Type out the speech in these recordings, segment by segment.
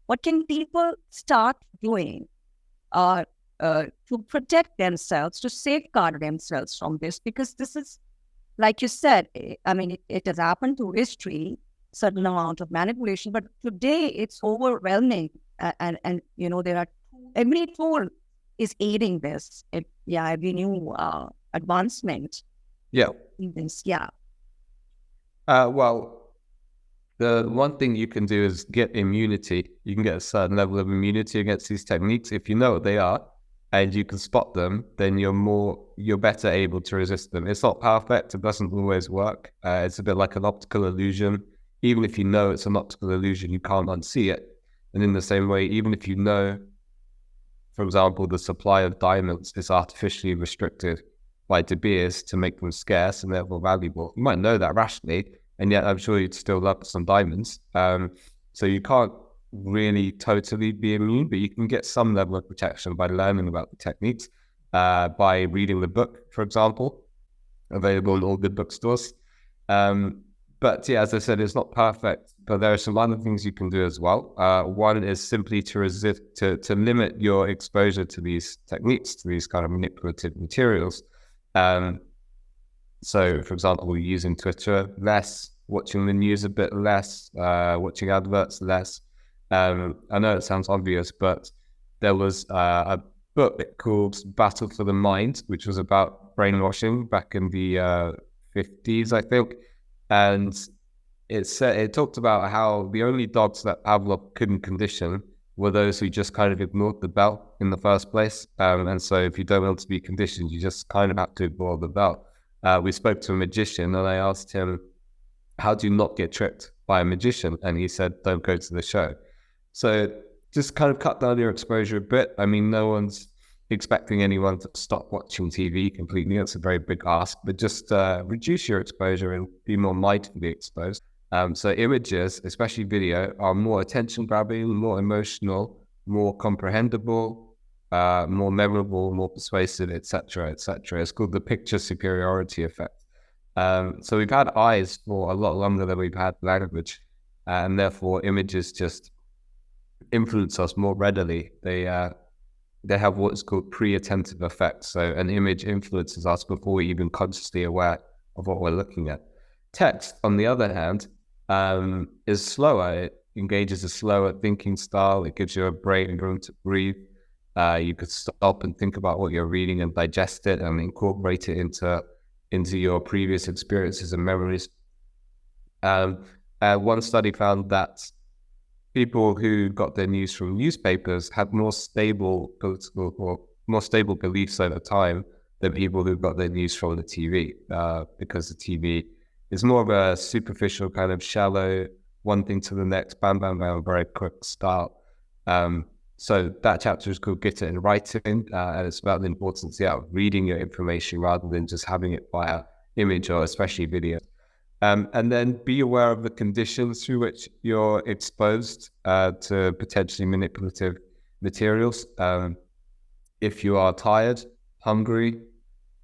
what can people start doing to protect themselves, to safeguard themselves from this? Because this is, like you said, it has happened through history, certain amount of manipulation, but today it's overwhelming. And there are every tool is aiding this. Every new advancement Yeah. in this. Yeah. Well, the one thing you can do is get immunity. You can get a certain level of immunity against these techniques. If you know what they are and you can spot them, then you're better able to resist them. It's not perfect. It doesn't always work. It's a bit like an optical illusion. Even if you know it's an optical illusion, you can't unsee it. And in the same way, even if you know, for example, the supply of diamonds is artificially restricted by De Beers to make them scarce and therefore valuable, you might know that rationally, and yet I'm sure you'd still love some diamonds. So you can't really totally be immune, but you can get some level of protection by learning about the techniques, by reading the book, for example, available in all good bookstores. But yeah, as I said, it's not perfect, but there are some other things you can do as well. One is simply to resist, to limit your exposure to these techniques, to these kind of manipulative materials. So, for example, using Twitter less, watching the news a bit less, watching adverts less. I know it sounds obvious, but there was a book called Battle for the Mind, which was about brainwashing back in the 50s, I think. And it talked about how the only dogs that Pavlov couldn't condition were those who just kind of ignored the bell in the first place. And so if you don't want to be conditioned, you just kind of have to ignore the bell. We spoke to a magician and I asked him, how do you not get tricked by a magician? And he said, don't go to the show. So just kind of cut down your exposure a bit. I mean, no one's expecting anyone to stop watching TV completely. It's a very big ask, but just reduce your exposure and be more mindfully exposed. So images, especially video, are more attention grabbing, more emotional, more comprehensible, more memorable, more persuasive, etc., etc. It's called the picture superiority effect. So we've had eyes for a lot longer than we've had language, and therefore images just influence us more readily. They have what's called pre-attentive effects. So an image influences us before we're even consciously aware of what we're looking at. Text, on the other hand, is slower. It engages a slower thinking style. It gives your brain room to breathe. You could stop and think about what you're reading and digest it and incorporate it into your previous experiences and memories. One study found that people who got their news from newspapers had more stable political or more stable beliefs over time than people who got their news from the TV, because the TV is more of a superficial kind of shallow, one thing to the next, bam, bam, bam, very quick start. So that chapter is called Get It in Writing, and it's about the importance of reading your information rather than just having it via image or especially video. And then be aware of the conditions through which you're exposed to potentially manipulative materials. If you are tired, hungry,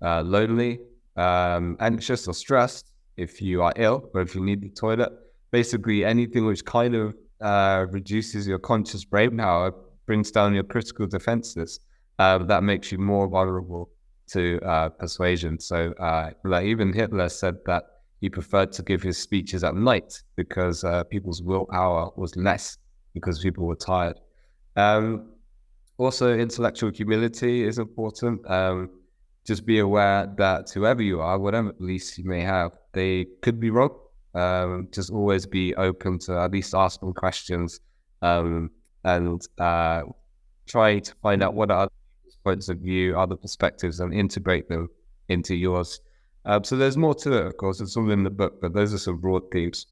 lonely, anxious or stressed, if you are ill or if you need the toilet, basically anything which kind of reduces your conscious brain power, brings down your critical defenses, that makes you more vulnerable to persuasion. So like even Hitler said that he preferred to give his speeches at night because people's willpower was less because people were tired. Also, intellectual humility is important. Just be aware that whoever you are, whatever beliefs you may have, they could be wrong. Just always be open to at least asking questions, and try to find out what are other points of view, other perspectives, and integrate them into yours. So there's more to it, of course. It's all in the book, but those are some broad themes.